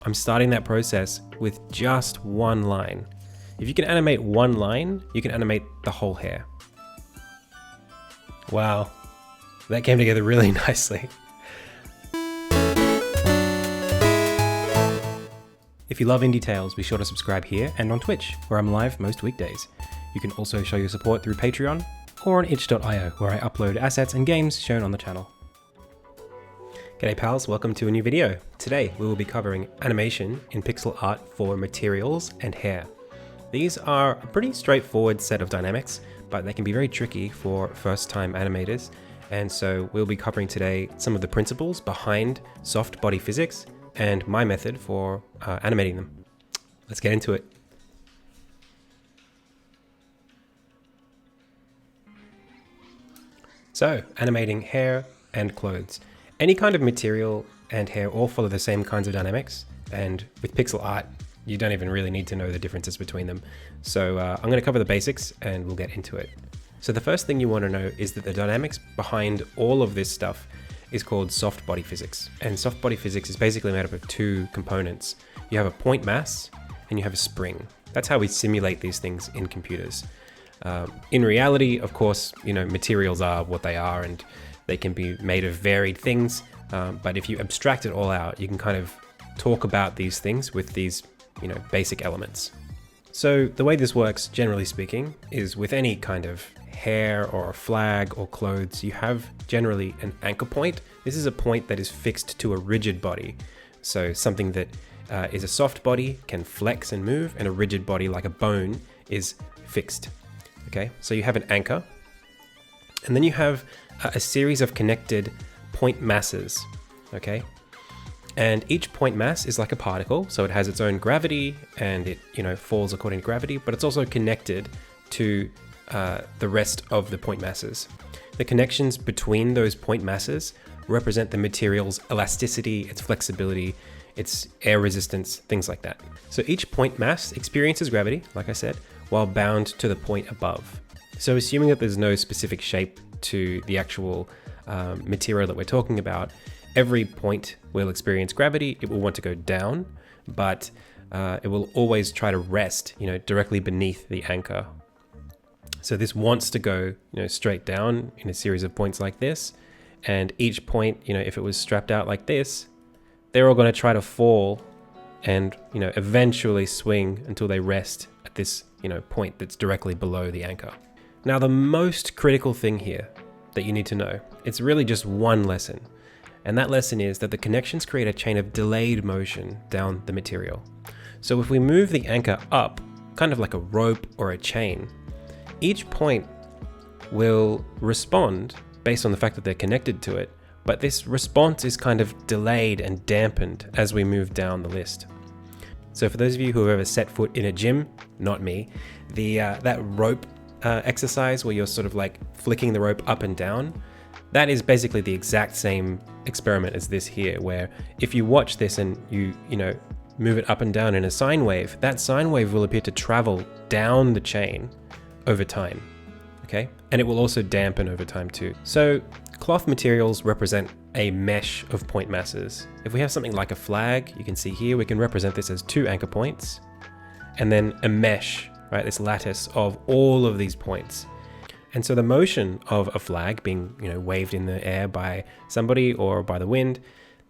I'm starting that process with just one line. If you can animate one line, you can animate the whole hair. Wow, that came together really nicely. If you love indie tales, be sure to subscribe here and on Twitch, where I'm live most weekdays. You can also show your support through Patreon or on itch.io, where I upload assets and games shown on the channel. G'day pals, welcome to a new video. Today we will be covering animation in pixel art for materials and hair. These are a pretty straightforward set of dynamics, but they can be very tricky for first-time animators, and so we'll be covering today some of the principles behind Softbody Physics and my method for animating them. Let's get into it. So, animating hair and clothes. Any kind of material and hair all follow the same kinds of dynamics, and with pixel art, you don't even really need to know the differences between them. So I'm going to cover the basics and we'll get into it. So the first thing you want to know is that the dynamics behind all of this stuff is called Softbody Physics. And Softbody Physics is basically made up of two components. You have a point mass and you have a spring. That's how we simulate these things in computers. In reality, of course, materials are what they are and they can be made of varied things. But if you abstract it all out, you can kind of talk about these things with these basic elements. So the way this works, generally speaking, is with any kind of hair or a flag or clothes, you have generally an anchor point. This is a point that is fixed to a rigid body. So something that is a soft body can flex and move, and a rigid body like a bone is fixed. Okay, so you have an anchor, and then you have a series of connected point masses. Okay. And each point mass is like a particle, so it has its own gravity and it falls according to gravity, but it's also connected to the rest of the point masses. The connections between those point masses represent the material's elasticity, its flexibility, its air resistance, things like that. So each point mass experiences gravity, like I said, while bound to the point above. So assuming that there's no specific shape to the actual material that we're talking about, every point will experience gravity. It will want to go down, but it will always try to rest, directly beneath the anchor. So this wants to go, straight down in a series of points like this. And each point, if it was strapped out like this, they're all going to try to fall and, eventually swing until they rest at this, point that's directly below the anchor. Now, the most critical thing here that you need to know, it's really just one lesson. And that lesson is that the connections create a chain of delayed motion down the material. So if we move the anchor up, kind of like a rope or a chain, each point will respond based on the fact that they're connected to it, but this response is kind of delayed and dampened as we move down the list. So for those of you who have ever set foot in a gym, not me, that rope exercise where you're sort of like flicking the rope up and down, that is basically the exact same experiment as this here, where if you watch this and you move it up and down in a sine wave, that sine wave will appear to travel down the chain over time, okay? And it will also dampen over time too. So cloth materials represent a mesh of point masses. If we have something like a flag, you can see here, we can represent this as two anchor points, and then a mesh, right? This lattice of all of these points. And so the motion of a flag being, waved in the air by somebody or by the wind,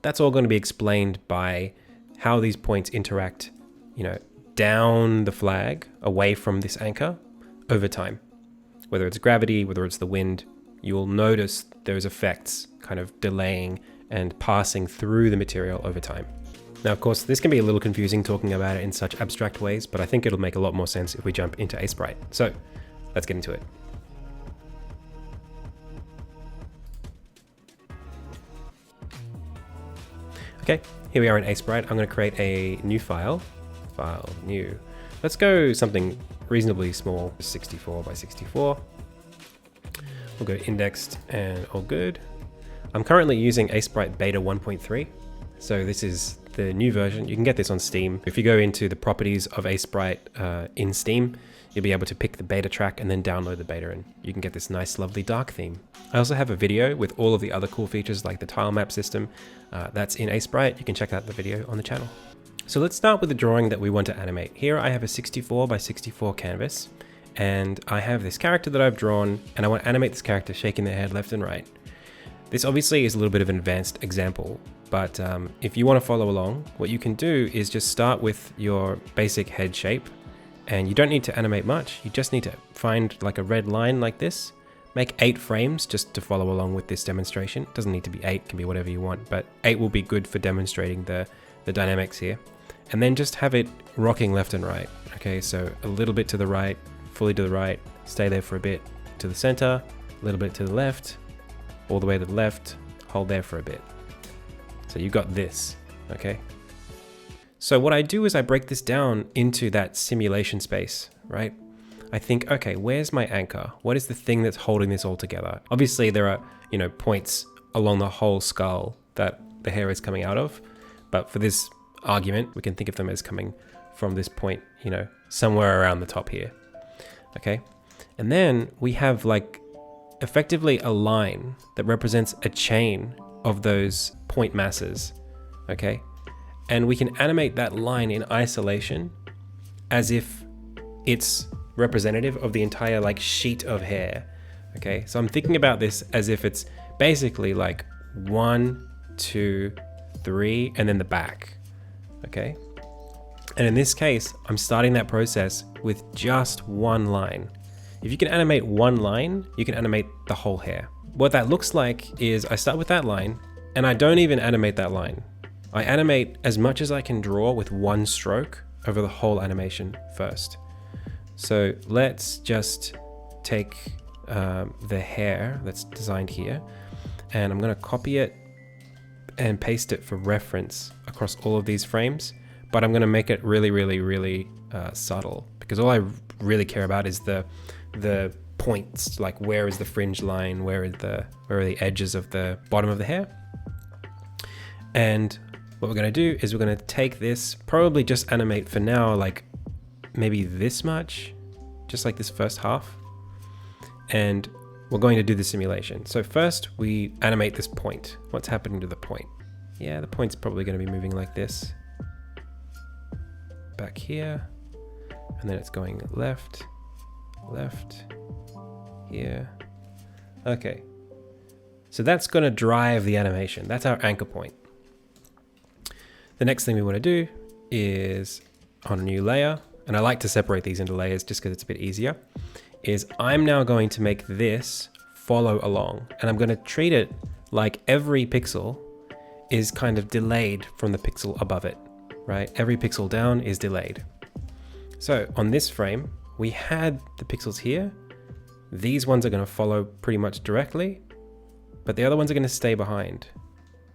that's all going to be explained by how these points interact, down the flag, away from this anchor, over time. Whether it's gravity, whether it's the wind, you'll notice those effects kind of delaying and passing through the material over time. Now, of course, this can be a little confusing talking about it in such abstract ways, but I think it'll make a lot more sense if we jump into Aseprite. So let's get into it. Okay, here we are in Aseprite. I'm going to create a new file, new. Let's go something reasonably small, 64 by 64. We'll go indexed and all good. I'm currently using Aseprite Beta 1.3. So this is the new version. You can get this on Steam. If you go into the properties of Aseprite in Steam, you'll be able to pick the beta track and then download the beta, and you can get this nice, lovely dark theme. I also have a video with all of the other cool features like the tile map system. That's in Aseprite. You can check out the video on the channel. So let's start with the drawing that we want to animate. Here I have a 64 by 64 canvas, and I have this character that I've drawn, and I want to animate this character shaking their head left and right. This obviously is a little bit of an advanced example, but if you want to follow along, what you can do is just start with your basic head shape, and you don't need to animate much. You just need to find like a red line like this. Make 8 frames just to follow along with this demonstration. It doesn't need to be 8, it can be whatever you want, but 8 will be good for demonstrating the dynamics here. And then just have it rocking left and right. Okay, so a little bit to the right, fully to the right, stay there for a bit, to the center, a little bit to the left, all the way to the left, hold there for a bit. So you got this, okay? So what I do is I break this down into that simulation space, right? I think, okay, where's my anchor? What is the thing that's holding this all together? Obviously there are, you know, points along the whole skull that the hair is coming out of, but for this argument, we can think of them as coming from this point, you know, somewhere around the top here, okay? And then we have like effectively a line that represents a chain of those point masses, okay? And we can animate that line in isolation as if it's representative of the entire like sheet of hair, okay? So I'm thinking about this as if it's basically like 1, 2, 3, and then the back, okay? And in this case, I'm starting that process with just one line. If you can animate one line, you can animate the whole hair. What that looks like is I start with that line, and I don't even animate that line. I animate as much as I can draw with one stroke over the whole animation first. So let's just take the hair that's designed here, and I'm gonna copy it and paste it for reference across all of these frames, but I'm gonna make it really subtle, because all I really care about is the points, like where is the fringe line, where are the edges of the bottom of the hair. And what we're gonna do is we're gonna take this, probably just animate for now, like maybe this much, just like this first half, and we're going to do the simulation. So first we animate this point. What's happening to the point? Yeah, the point's probably going to be moving like this. Back here, and then it's going left, left, here. Okay, so that's going to drive the animation. That's our anchor point. The next thing we want to do is on a new layer, and I like to separate these into layers just because it's a bit easier, is I'm now going to make this follow along, and I'm going to treat it like every pixel is kind of delayed from the pixel above it, right? Every pixel down is delayed. So on this frame, we had the pixels here. These ones are going to follow pretty much directly, but the other ones are going to stay behind.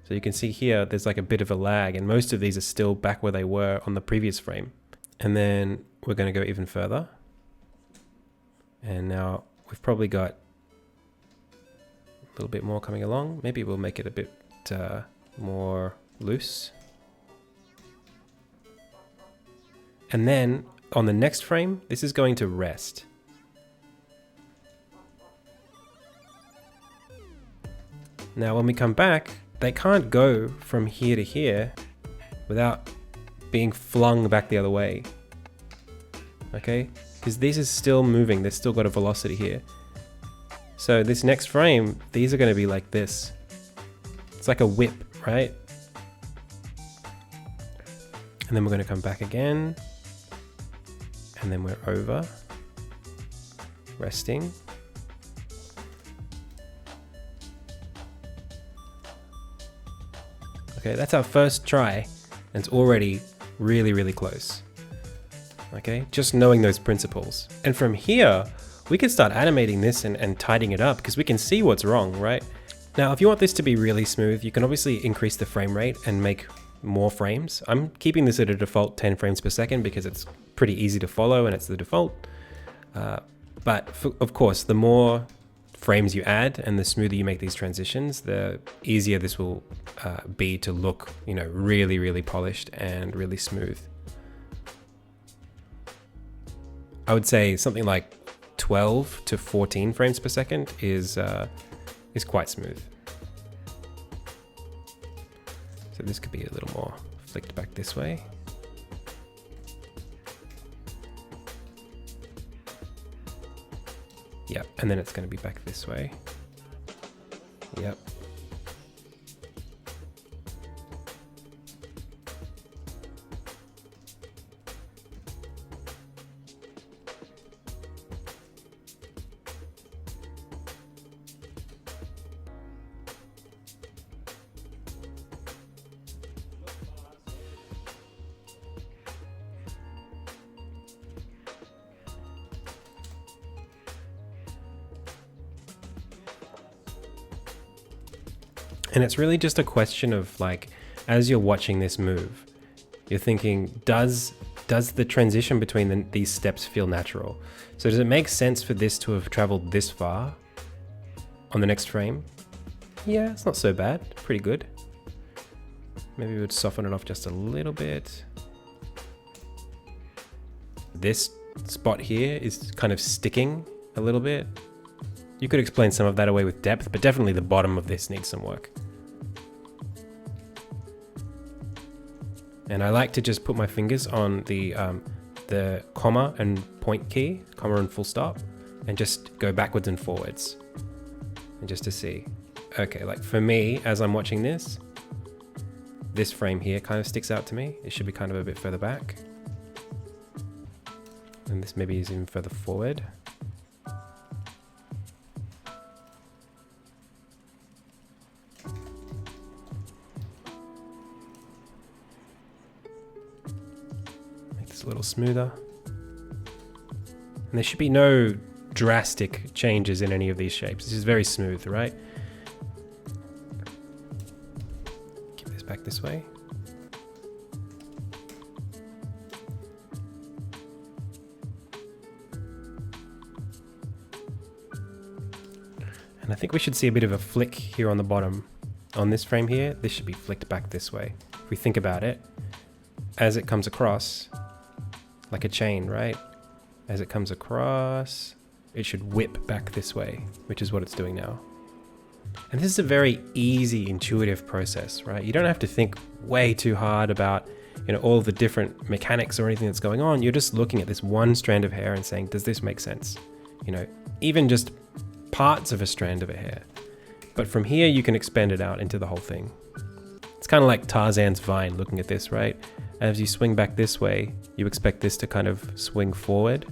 So you can see here, there's like a bit of a lag, and most of these are still back where they were on the previous frame. And then we're going to go even further. And now we've probably got a little bit more coming along. Maybe we'll make it a bit more loose. And then on the next frame, this is going to rest. Now when we come back, they can't go from here to here without being flung back the other way. Okay? Because this is still moving, they've still got a velocity here. So this next frame, these are going to be like this. It's like a whip, right? And then we're going to come back again. And then we're over. Resting. Okay, that's our first try. And it's already really close. Okay, just knowing those principles. And from here, we can start animating this and tidying it up because we can see what's wrong, right? Now, if you want this to be really smooth, you can obviously increase the frame rate and make more frames. I'm keeping this at a default 10 frames per second because it's pretty easy to follow and it's the default. But of course, the more frames you add and the smoother you make these transitions, the easier this will be to look, you know, really polished and really smooth. I would say something like 12 to 14 frames per second is quite smooth. So this could be a little more flicked back this way. Yep, and then it's going to be back this way. Yep. And it's really just a question of like, as you're watching this move, you're thinking, does the transition between these steps feel natural? So does it make sense for this to have traveled this far on the next frame? Yeah, it's not so bad, pretty good. Maybe we would soften it off just a little bit. This spot here is kind of sticking a little bit. You could explain some of that away with depth, but definitely the bottom of this needs some work. And I like to just put my fingers on the comma and point key, comma and full stop, and just go backwards and forwards. And just to see. Okay, like for me, as I'm watching this frame here kind of sticks out to me. It should be kind of a bit further back. And this maybe is even further forward. A little smoother. And there should be no drastic changes in any of these shapes. This is very smooth, right? Give this back this way. And I think we should see a bit of a flick here on the bottom. On this frame here, this should be flicked back this way. If we think about it, as it comes across, like a chain, right? As it comes across, it should whip back this way, which is what it's doing now. And this is a very easy, intuitive process, right? You don't have to think way too hard about, all the different mechanics or anything that's going on. You're just looking at this one strand of hair and saying, does this make sense? Even just parts of a strand of a hair. But from here, you can expand it out into the whole thing. It's kind of like Tarzan's vine looking at this, right? As you swing back this way, you expect this to kind of swing forward.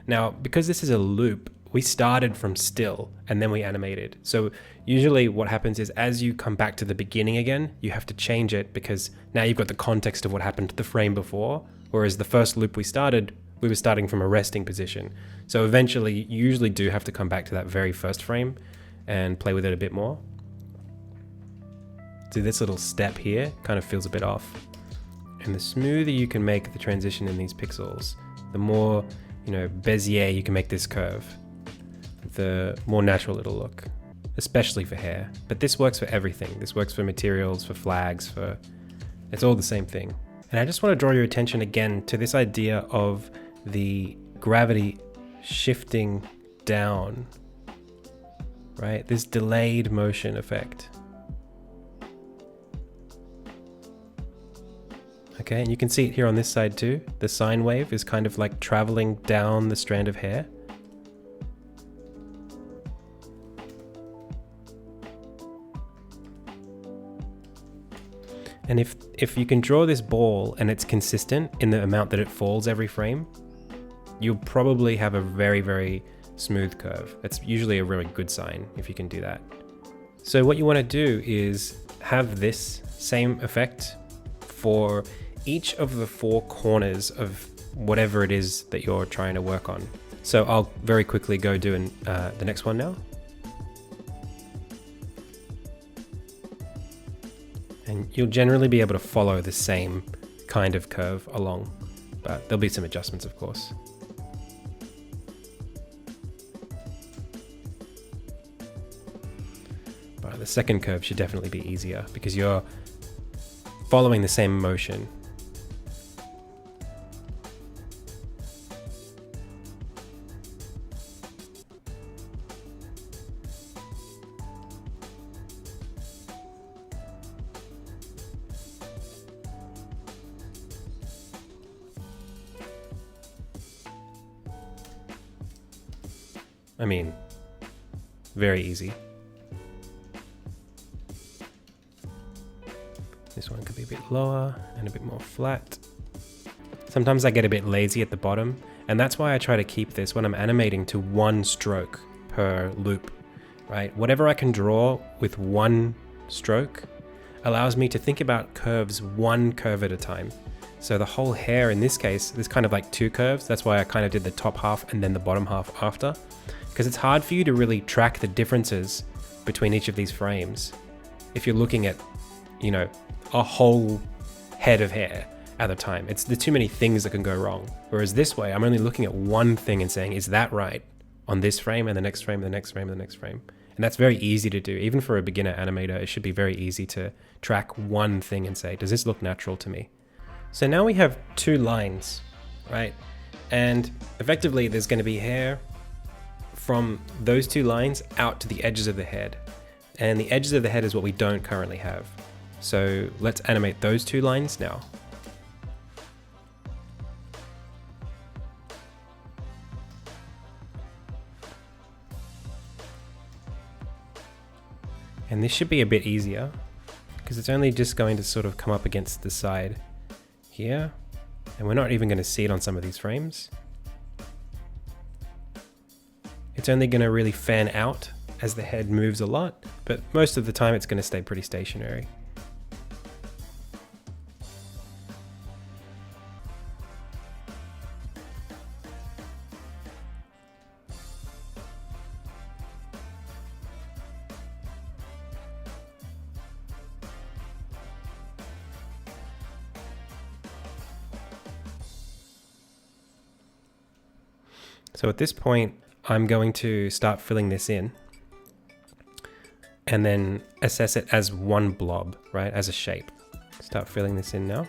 Now, because this is a loop, we started from still and then we animated. So usually what happens is as you come back to the beginning again, you have to change it because now you've got the context of what happened to the frame before. Whereas the first loop we were starting from a resting position. So eventually you usually do have to come back to that very first frame and play with it a bit more. So this little step here kind of feels a bit off. And the smoother you can make the transition in these pixels, the more, Bezier you can make this curve, the more natural it'll look, especially for hair. But this works for everything. This works for materials, for flags, it's all the same thing. And I just want to draw your attention again to this idea of the gravity shifting down, right? This delayed motion effect. Okay, and you can see it here on this side too. The sine wave is kind of like traveling down the strand of hair. And if you can draw this ball and it's consistent in the amount that it falls every frame, you'll probably have a very, very smooth curve. It's usually a really good sign if you can do that. So what you want to do is have this same effect for each of the four corners of whatever it is that you're trying to work on. So I'll very quickly go do the next one now. And you'll generally be able to follow the same kind of curve along, but there'll be some adjustments, of course. But the second curve should definitely be easier because you're following the same motion. I mean, very easy. This one could be a bit lower and a bit more flat. Sometimes I get a bit lazy at the bottom, and that's why I try to keep this when I'm animating to one stroke per loop, right? Whatever I can draw with one stroke allows me to think about curves one curve at a time. So the whole hair in this case, there's kind of like two curves. That's why I kind of did the top half and then the bottom half after, because it's hard for you to really track the differences between each of these frames if you're looking at, you know, a whole head of hair at a time. There's too many things that can go wrong. Whereas this way, I'm only looking at one thing and saying, is that right on this frame and the next frame, and the next frame, and the next frame? And that's very easy to do. Even for a beginner animator, it should be very easy to track one thing and say, does this look natural to me? So now we have two lines, right? And effectively, there's going to be hair from those two lines out to the edges of the head. And the edges of the head is what we don't currently have. So let's animate those two lines now. And this should be a bit easier because it's only just going to sort of come up against the side here. And we're not even going to see it on some of these frames. It's only going to really fan out as the head moves a lot, but most of the time it's going to stay pretty stationary. So at this point, I'm going to start filling this in and then assess it as one blob, right? As a shape. Start filling this in now.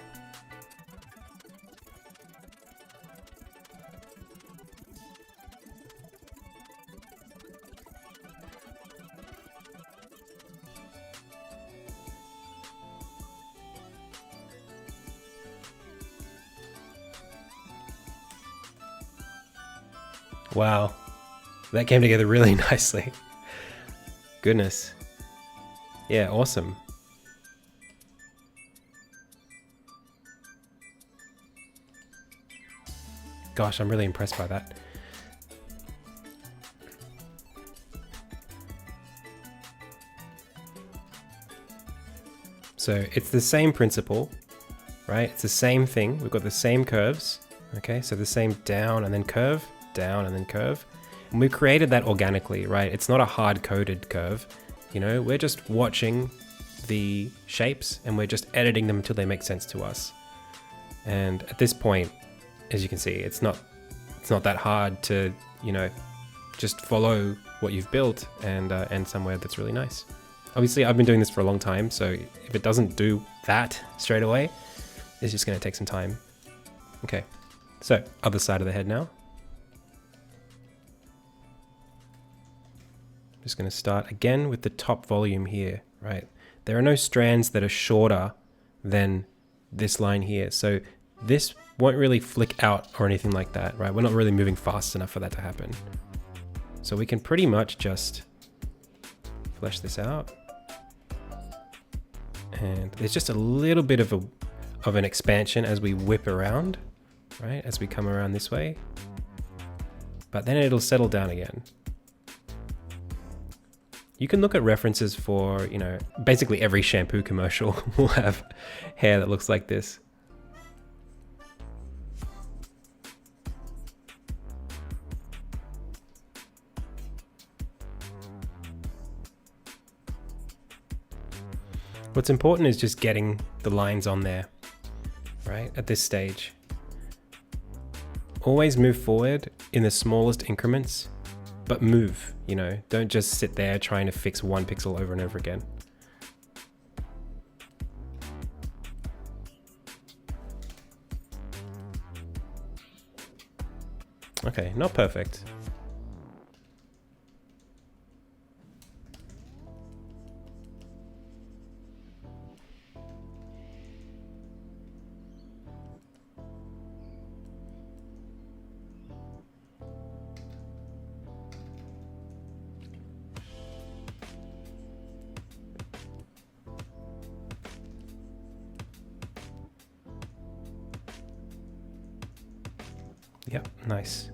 Wow, that came together really nicely. Goodness. Yeah, awesome. Gosh, I'm really impressed by that. So it's the same principle, right? It's the same thing. We've got the same curves. Okay, so the same down and then curve, down and then curve. And we created that organically, right? It's not a hard-coded curve. You know, we're just watching the shapes and we're just editing them until they make sense to us. And at this point, as you can see, it's not that hard to, you know, just follow what you've built and somewhere that's really nice. Obviously, I've been doing this for a long time, so if it doesn't do that straight away, it's just going to take some time. Okay, so other side of the head now. I'm just going to start again with the top volume here, right? There are no strands that are shorter than this line here, so this won't really flick out or anything like that, right? We're not really moving fast enough for that to happen. So we can pretty much just flesh this out. And there's just a little bit of an expansion as we whip around, right? As we come around this way. But then it'll settle down again. You can look at references for, you know, basically every shampoo commercial will have hair that looks like this. What's important is just getting the lines on there, right, at this stage. Always move forward in the smallest increments, but move, you know, don't just sit there trying to fix one pixel over and over again. Okay, not perfect. Yep, nice.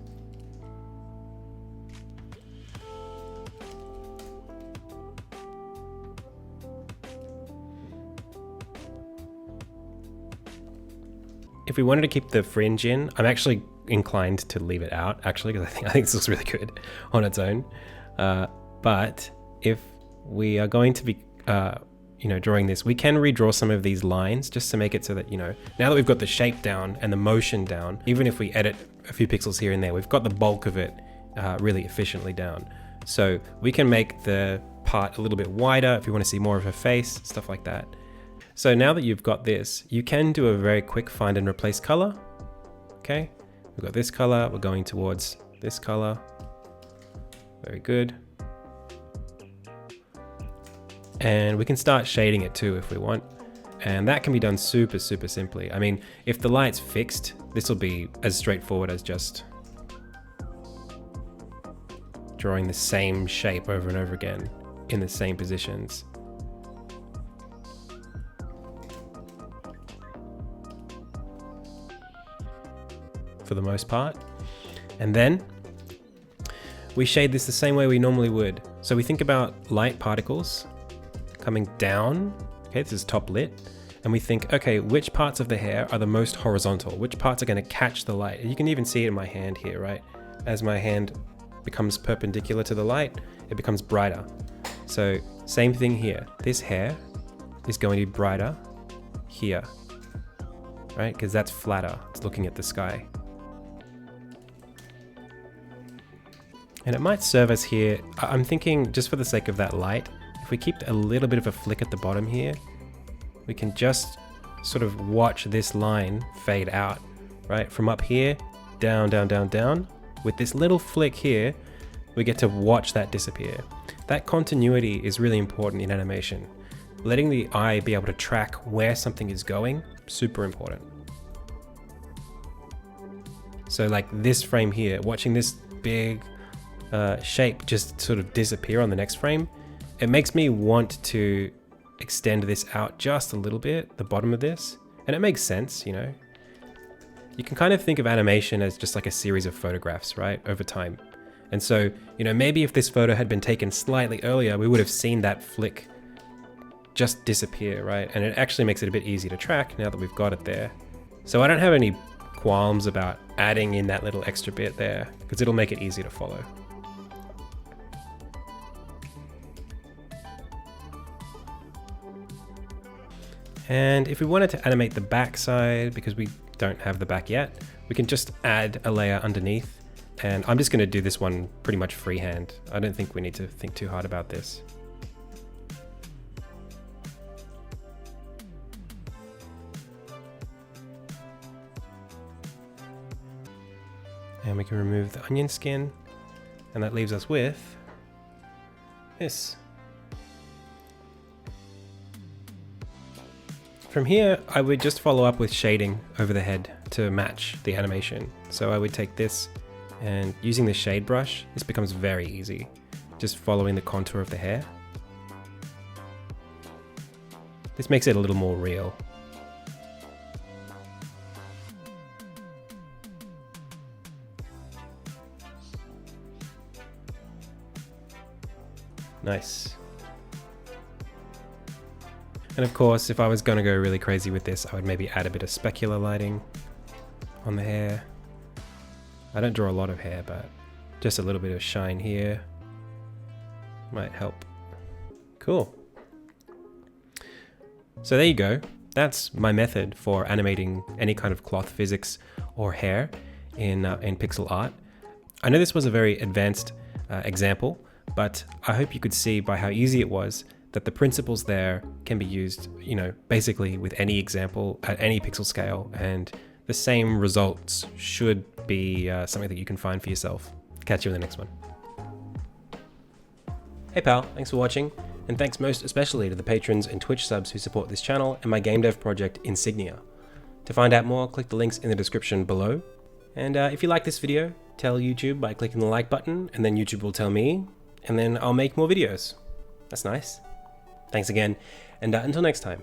If we wanted to keep the fringe in, I'm actually inclined to leave it out, actually, because I think this looks really good on its own. But if we are going to be, drawing this, we can redraw some of these lines just to make it so that, now that we've got the shape down and the motion down, even if we edit a few pixels here and there, we've got the bulk of it really efficiently down. So we can make the part a little bit wider if you want to see more of her face, stuff like that. So now that you've got this, you can do a very quick find and replace color. Okay, we've got this color, we're going towards this color. Very good. And we can start shading it too if we want. And that can be done super, super simply. I mean, if the light's fixed, this will be as straightforward as just drawing the same shape over and over again in the same positions. For the most part. And then we shade this the same way we normally would. So we think about light particles coming down. Okay, this is top lit. And we think, okay, which parts of the hair are the most horizontal? Which parts are going to catch the light? You can even see it in my hand here, right? As my hand becomes perpendicular to the light, it becomes brighter. So same thing here. This hair is going to be brighter here, right? Because that's flatter. It's looking at the sky. And it might serve us here. I'm thinking, just for the sake of that light, if we keep a little bit of a flick at the bottom here, we can just sort of watch this line fade out, right? From up here, down, down, down, down. With this little flick here, we get to watch that disappear. That continuity is really important in animation. Letting the eye be able to track where something is going, super important. So like this frame here, watching this big shape just sort of disappear on the next frame, it makes me want to extend this out just a little bit, the bottom of this, and it makes sense, You can kind of think of animation as just like a series of photographs, right, over time. And so, maybe if this photo had been taken slightly earlier, we would have seen that flick just disappear, right? And it actually makes it a bit easier to track now that we've got it there. So I don't have any qualms about adding in that little extra bit there, because it'll make it easier to follow. And if we wanted to animate the back side, because we don't have the back yet, we can just add a layer underneath. And I'm just going to do this one pretty much freehand. I don't think we need to think too hard about this. And we can remove the onion skin, and that leaves us with this. From here, I would just follow up with shading over the head to match the animation. So I would take this, and using the shade brush, this becomes very easy. Just following the contour of the hair. This makes it a little more real. Nice. And of course, if I was going to go really crazy with this, I would maybe add a bit of specular lighting on the hair. I don't draw a lot of hair, but just a little bit of shine here might help. Cool. So there you go. That's my method for animating any kind of cloth physics or hair in pixel art. I know this was a very advanced example, but I hope you could see by how easy it was that the principles there can be used, basically with any example at any pixel scale, and the same results should be something that you can find for yourself. Catch you in the next one. Hey pal, thanks for watching, and thanks most especially to the patrons and Twitch subs who support this channel and my game dev project Insignia. To find out more, click the links in the description below. And if you like this video, tell YouTube by clicking the like button, and then YouTube will tell me, and then I'll make more videos. That's nice. Thanks again, and until next time.